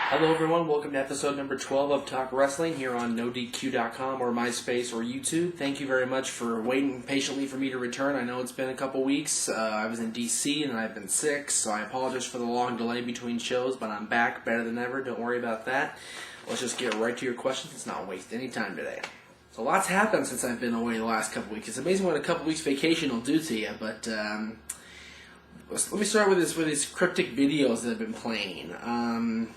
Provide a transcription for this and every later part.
Hello everyone, welcome to episode number 12 of Talk Wrestling here on NoDQ.com or MySpace or YouTube. Thank you very much for waiting patiently for me to return. I know it's been a couple weeks. I was in DC and I've been sick, so I apologize for the long delay between shows, but I'm back better than ever. Don't worry about that. Let's just get right to your questions. Let's not waste any time today. So lots happened since I've been away the last couple weeks. It's amazing what a couple weeks vacation will do to you, but let me start with these cryptic videos that have been playing.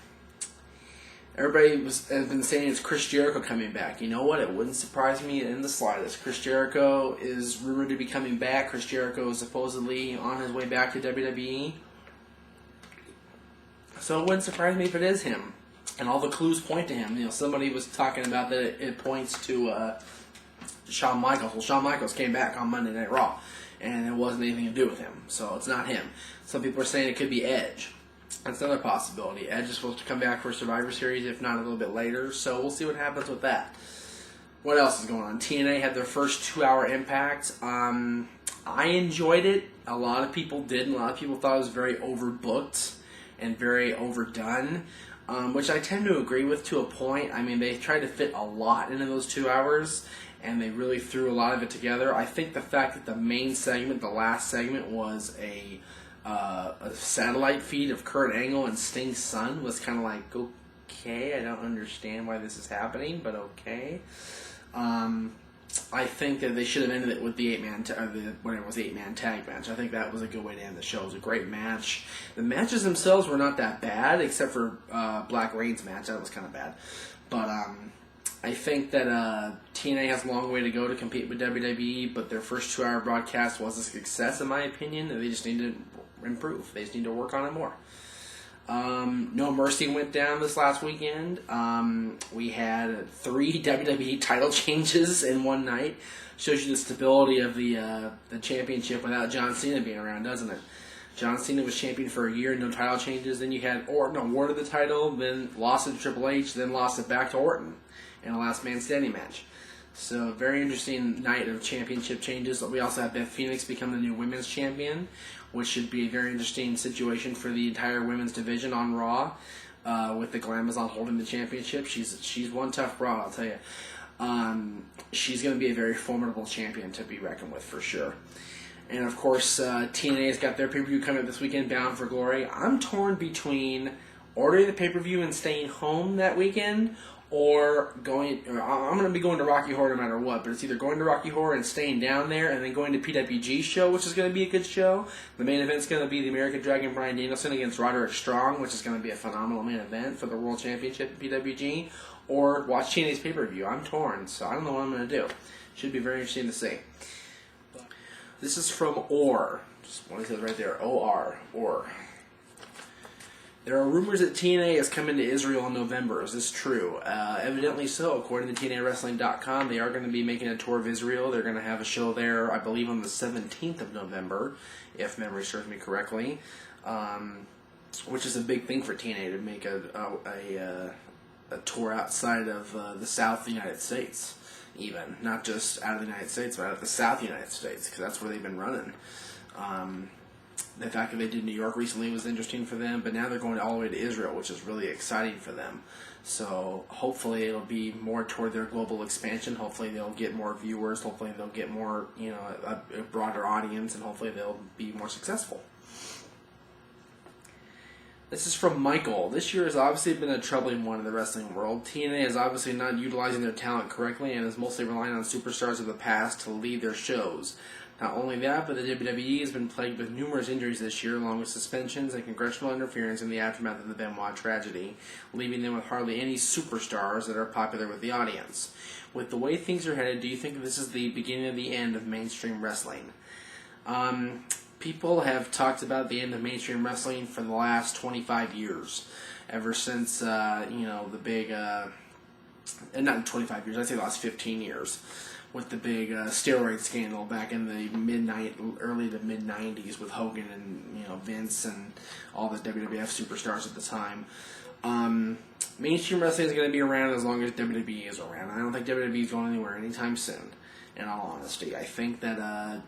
Everybody has been saying it's Chris Jericho coming back. You know what? It wouldn't surprise me in the slightest. Chris Jericho is rumored to be coming back. Chris Jericho is supposedly on his way back to WWE. So it wouldn't surprise me if it is him. And all the clues point to him. You know, somebody was talking about that it points to Shawn Michaels. Well, Shawn Michaels came back on Monday Night Raw, and it wasn't anything to do with him. So it's not him. Some people are saying it could be Edge. That's another possibility. Edge is supposed to come back for Survivor Series, if not a little bit later, so we'll see what happens with that. What else is going on? TNA had their first 2-hour Impact. I enjoyed it. A lot of people didn't. A lot of people thought it was very overbooked and very overdone, which I tend to agree with to a point. I mean, they tried to fit a lot into those 2 hours, and they really threw a lot of it together. I think the fact that the main segment, the last segment, was a satellite feed of Curt Hennig and Sting's son was kind of like, okay, I don't understand why this is happening, but okay. I think that they should have ended it with the 8-man tag match. I think that was a good way to end the show. It was a great match. The matches themselves were not that bad, except for Black Reigns' match. That was kind of bad. But I think that TNA has a long way to go to compete with WWE, but their first 2-hour broadcast was a success, in my opinion. They just need to improve. They just need to work on it more. No Mercy went down this last weekend. We had 3 WWE title changes in one night. Shows you the stability of the championship without John Cena being around, doesn't it? John Cena was champion for a year, no title changes. Then you had Orton awarded the title, then lost it to Triple H, then lost it back to Orton in a last man standing match. So, very interesting night of championship changes. We also have Beth Phoenix become the new women's champion, which should be a very interesting situation for the entire women's division on Raw, with the Glamazon holding the championship. She's one tough broad, I'll tell you. She's going to be a very formidable champion to be reckoned with for sure. And of course, TNA has got their pay-per-view coming up this weekend, Bound for Glory. I'm torn between ordering the pay-per-view and staying home that weekend, or I'm going to be going to Rocky Horror no matter what, but it's either going to Rocky Horror and staying down there and then going to PWG's show, which is going to be a good show. The main event's going to be the American Dragon Bryan Danielson against Roderick Strong, which is going to be a phenomenal main event for the World Championship at PWG, or watch TNA's pay-per-view. I'm torn, so I don't know what I'm going to do. Should be very interesting to see. This is from OR. Just what it says right there, OR. There are rumors that TNA is coming to Israel in November. Is this true? Evidently so. According to TNAWrestling.com, they are going to be making a tour of Israel. They're going to have a show there, I believe, on the 17th of November, if memory serves me correctly, which is a big thing for TNA to make a tour outside of the South United States, even. Not just out of the United States, but out of the South United States, because that's where they've been running. The fact that they did New York recently was interesting for them, but now they're going all the way to Israel, which is really exciting for them. So hopefully it'll be more toward their global expansion. Hopefully they'll get more viewers. Hopefully they'll get more, a broader audience, and hopefully they'll be more successful. This is from Michael. This year has obviously been a troubling one in the wrestling world. TNA is obviously not utilizing their talent correctly and is mostly relying on superstars of the past to lead their shows. Not only that, but the WWE has been plagued with numerous injuries this year, along with suspensions and congressional interference in the aftermath of the Benoit tragedy, leaving them with hardly any superstars that are popular with the audience. With the way things are headed, do you think this is the beginning of the end of mainstream wrestling? People have talked about the end of mainstream wrestling for the last 25 years. Ever since, the big, not 25 years, I'd say the last 15 years. With the big steroid scandal back in the early to mid-90s with Hogan and Vince and all the WWF superstars at the time. Mainstream wrestling is going to be around as long as WWE is around. I don't think WWE is going anywhere anytime soon. in all honesty. I think that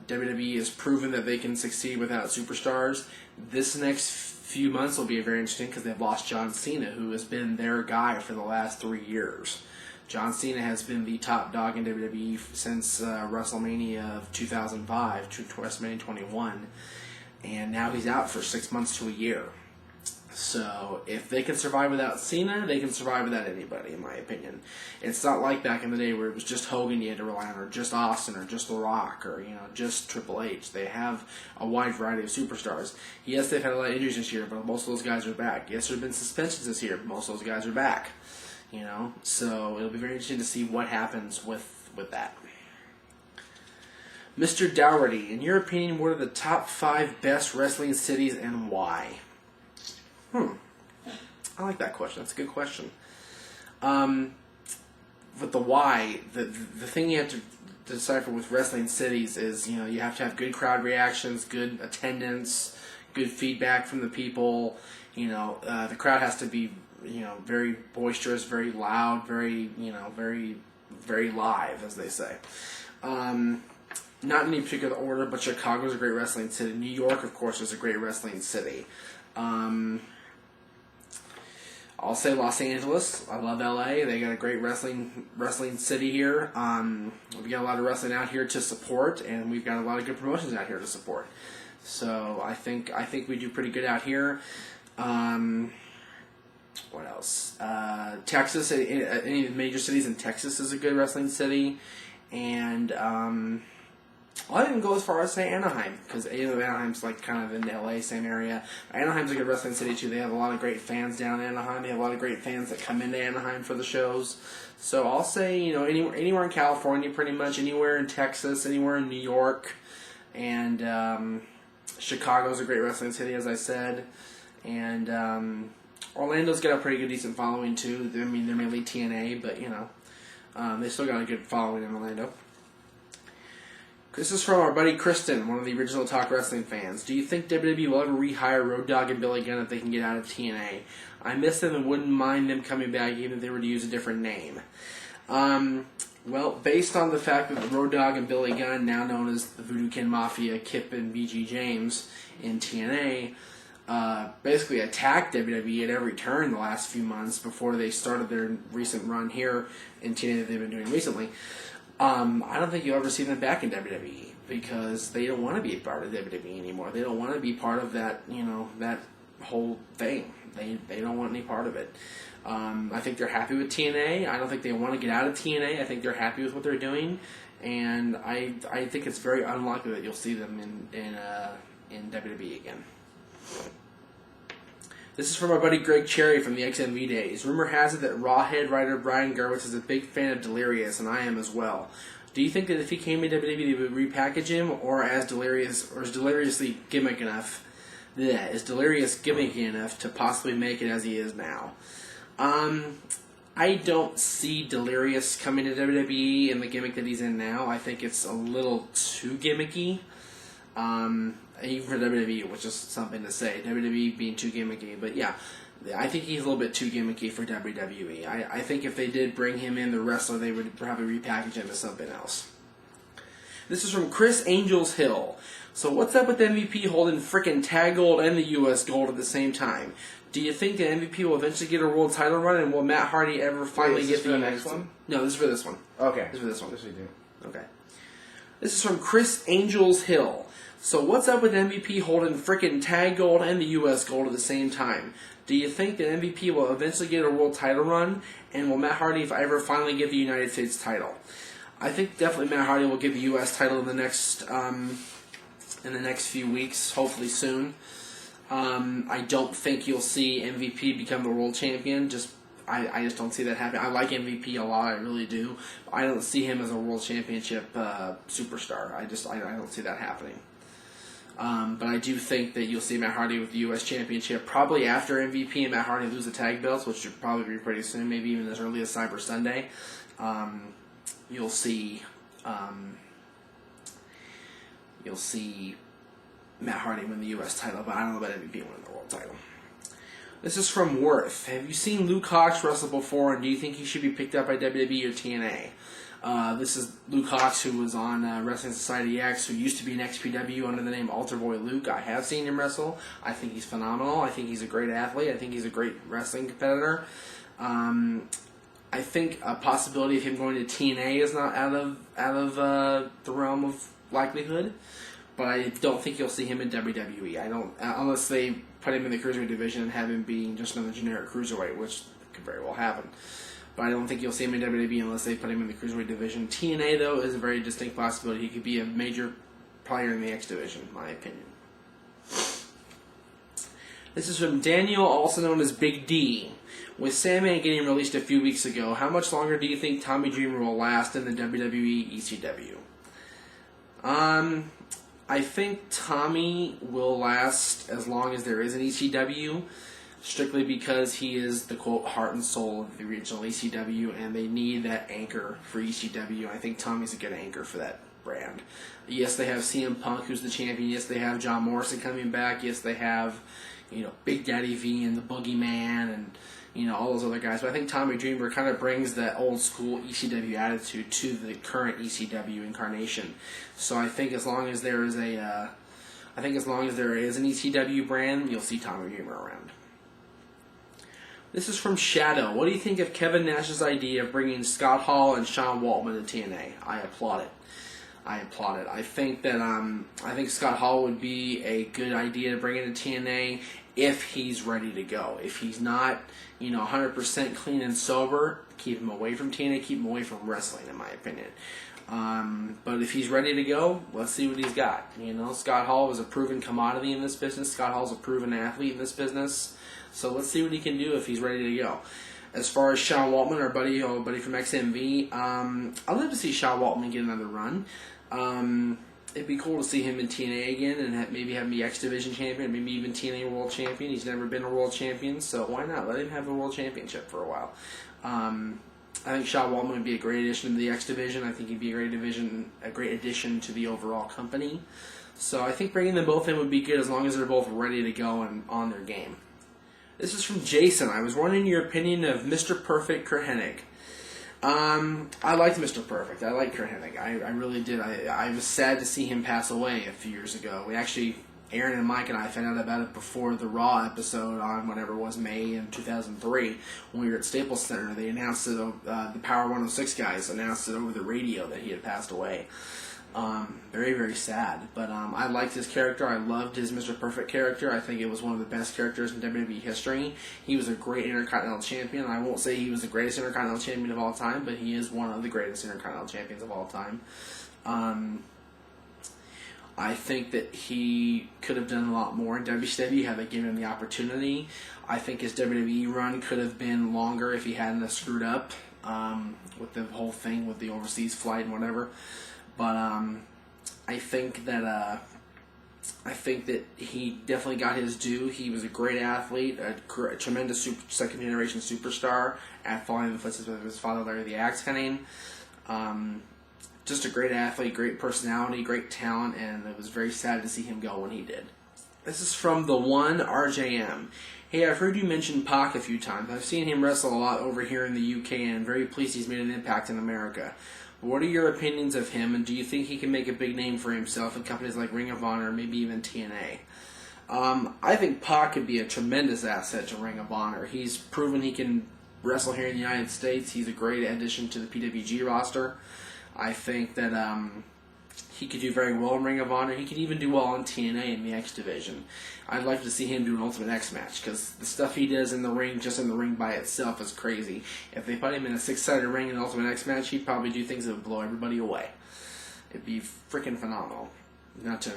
WWE has proven that they can succeed without superstars. This next few months will be very interesting because they've lost John Cena, who has been their guy for the last 3 years. John Cena has been the top dog in WWE since WrestleMania of 2005 to WrestleMania 21, and now he's out for 6 months to a year. So if they can survive without Cena, they can survive without anybody, in my opinion. It's not like back in the day where it was just Hogan you had to rely on, or just Austin, or just The Rock, or just Triple H. They have a wide variety of superstars. Yes, they've had a lot of injuries this year, but most of those guys are back. Yes, there have been suspensions this year, but most of those guys are back. So it'll be very interesting to see what happens with that. Mr. Dougherty, in your opinion, what are the top 5 best wrestling cities and why? I like that question. That's a good question. With the why, the thing you have to decipher with wrestling cities is, you have to have good crowd reactions, good attendance, good feedback from the people. The crowd has to be, very boisterous, very loud, very, very, very live, as they say. Not in any particular order, but Chicago's a great wrestling city. New York, of course, is a great wrestling city. I'll say Los Angeles. I love LA. They got a great wrestling city here. We got a lot of wrestling out here to support, and we've got a lot of good promotions out here to support. So I think we do pretty good out here. What else? Texas. Any of the major cities in Texas is a good wrestling city, and I didn't go as far as say Anaheim, because Anaheim's like kind of in the LA same area. Anaheim's a good wrestling city too. They have a lot of great fans down in Anaheim. They have a lot of great fans that come into Anaheim for the shows. So I'll say anywhere in California, pretty much anywhere in Texas, anywhere in New York, and Chicago's a great wrestling city, as I said, and Orlando's got a pretty good, decent following too. They're mainly TNA, but they still got a good following in Orlando. This is from our buddy Kristen, one of the original Talk Wrestling fans. Do you think WWE will ever rehire Road Dogg and Billy Gunn if they can get out of TNA? I miss them and wouldn't mind them coming back even if they were to use a different name. Well, based on the fact that Road Dogg and Billy Gunn, now known as the Voodoo Kin Mafia, Kip and BG James in TNA, basically attacked WWE at every turn the last few months before they started their recent run here in TNA that they've been doing recently. I don't think you'll ever see them back in WWE because they don't want to be a part of WWE anymore. They don't want to be part of that, that whole thing. They don't want any part of it. I think they're happy with TNA. I don't think they want to get out of TNA. I think they're happy with what they're doing, and I think it's very unlikely that you'll see them in WWE again. This is from our buddy Greg Cherry from the XMV days. Rumor has it that Raw head writer Brian Gerwitz is a big fan of Delirious, and I am as well. Do you think that if he came to WWE, they would repackage him, or is Delirious gimmicky enough to possibly make it as he is now? I don't see Delirious coming to WWE in the gimmick that he's in now. I think it's a little too gimmicky. Even for WWE, which is something to say. WWE being too gimmicky. But yeah, I think he's a little bit too gimmicky for WWE. I think if they did bring him in, the wrestler, they would probably repackage him as something else. This is from Chris Angels Hill. So what's up with MVP holding frickin' tag gold and the US gold at the same time? Do you think that MVP will eventually get a world title run, and will Matt Hardy ever finally get the next one? No, this is for this one. Okay. This is for this one. Yes, we do. Okay. This is from Chris Angels Hill. So what's up with MVP holding frickin' tag gold and the US gold at the same time? Do you think that MVP will eventually get a world title run, and will Matt Hardy ever finally get the United States title? I think definitely Matt Hardy will get the US title in the next few weeks, hopefully soon. I don't think you'll see MVP become the world champion. I just don't see that happening. I like MVP a lot, I really do. I don't see him as a world championship superstar. I don't see that happening. But I do think that you'll see Matt Hardy with the U.S. Championship probably after MVP and Matt Hardy lose the tag belts, which should probably be pretty soon, maybe even as early as Cyber Sunday. You'll see Matt Hardy win the U.S. title, but I don't know about MVP winning the world title. This is from Worth. Have you seen Luke Hawx wrestle before, and do you think he should be picked up by WWE or TNA? This is Luke Hawx, who was on Wrestling Society X, who used to be an XPW under the name Altar Boy Luke. I have seen him wrestle. I think he's phenomenal. I think he's a great athlete. I think he's a great wrestling competitor. I think a possibility of him going to TNA is not out of the realm of likelihood, but I don't think you'll see him in WWE. I don't, unless they put him in the cruiserweight division and have him being just another generic cruiserweight, which could very well happen. But I don't think you'll see him in WWE unless they put him in the cruiserweight division. TNA, though, is a very distinct possibility. He could be a major player in the X division, in my opinion. This is from Daniel, also known as Big D. With Sandman getting released a few weeks ago, how much longer do you think Tommy Dreamer will last in the WWE ECW? I think Tommy will last as long as there is an ECW, strictly because he is the, quote, heart and soul of the original ECW, and they need that anchor for ECW. I think Tommy's a good anchor for that brand. Yes, they have CM Punk, who's the champion. Yes, they have John Morrison coming back. Yes, they have, Big Daddy V and the Boogeyman and, all those other guys. But I think Tommy Dreamer kind of brings that old school ECW attitude to the current ECW incarnation. So I think as long as there is an ECW brand, you'll see Tommy Dreamer around. This is from Shadow. What do you think of Kevin Nash's idea of bringing Scott Hall and Sean Waltman to TNA? I applaud it. I think that Scott Hall would be a good idea to bring into TNA if he's ready to go. If he's not, 100% clean and sober, keep him away from TNA, keep him away from wrestling, in my opinion. But if he's ready to go, let's see what he's got. Scott Hall is a proven commodity in this business. Scott Hall's a proven athlete in this business. So let's see what he can do if he's ready to go. As far as Sean Waltman, our buddy from XMV, I'd love to see Sean Waltman get another run. It'd be cool to see him in TNA again and maybe have him be X Division champion, maybe even TNA World Champion. He's never been a World Champion, so why not? Let him have a World Championship for a while. I think Sean Waltman would be a great addition to the X Division. I think he'd be a great addition to the overall company. So I think bringing them both in would be good as long as they're both ready to go and on their game. This is from Jason. I was wondering your opinion of Mr. Perfect, Curt Hennig. I liked Mr. Perfect. I liked Curt Hennig. I really did. I was sad to see him pass away a few years ago. Aaron and Mike and I found out about it before the Raw episode on whatever it was, May in 2003, when we were at Staples Center. They announced it, the Power 106 guys announced it over the radio that he had passed away. Very, very sad. But I liked his character. I loved his Mr. Perfect character. I think it was one of the best characters in WWE history. He was a great Intercontinental Champion. I won't say he was the greatest Intercontinental Champion of all time, but he is one of the greatest Intercontinental Champions of all time. I think that he could have done a lot more in WCW had they given him the opportunity. I think his WWE run could have been longer if he hadn't have screwed up with the whole thing with the overseas flight and whatever. But I think that he definitely got his due. He was a great athlete, a tremendous second generation superstar at following the footsteps of his father, Larry the Axe Hennig. Just a great athlete, great personality, great talent, and it was very sad to see him go when he did. This is from the one RJM. Hey, I've heard you mention Pac a few times. I've seen him wrestle a lot over here in the UK, and I'm very pleased he's made an impact in America. What are your opinions of him, and do you think he can make a big name for himself in companies like Ring of Honor, maybe even TNA? I think Pac could be a tremendous asset to Ring of Honor. He's proven he can wrestle here in the United States. He's a great addition to the PWG roster. I think that he could do very well in Ring of Honor. He could even do well in TNA in the X Division. I'd like to see him do an Ultimate X match because the stuff he does in the ring, just in the ring by itself, is crazy. If they put him in a 6-sided ring in an Ultimate X match, he'd probably do things that would blow everybody away. It'd be freaking phenomenal. Not to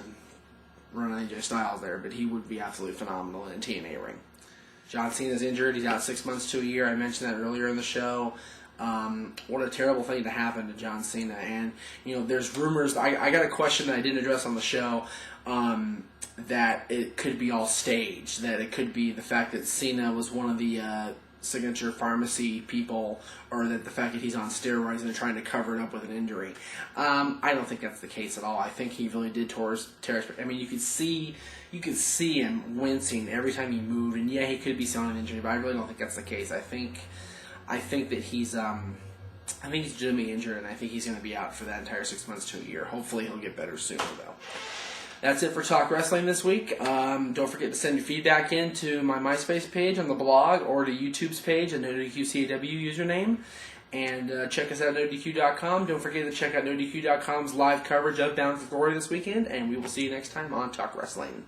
run on AJ Styles there, but he would be absolutely phenomenal in a TNA ring. John Cena's injured. He's out 6 months to a year. I mentioned that earlier in the show. What a terrible thing to happen to John Cena. And, there's rumors. I got a question that I didn't address on the show, that it could be all staged. That it could be the fact that Cena was one of the signature pharmacy people, or that the fact that he's on steroids and they're trying to cover it up with an injury. I don't think that's the case at all. I think he really did tear his. I mean, you could see him wincing every time he moved, and yeah, he could be selling an injury, but I really don't think that's the case. I think that he's I think he's legitimately injured, and I think he's going to be out for that entire 6 months to a year. Hopefully he'll get better sooner, though. That's it for Talk Wrestling this week. Don't forget to send your feedback in to my MySpace page on the blog or to YouTube's page at NoDQCAW username. And check us out at NoDQ.com. Don't forget to check out NoDQ.com's live coverage of Bound for Glory this weekend. And we will see you next time on Talk Wrestling.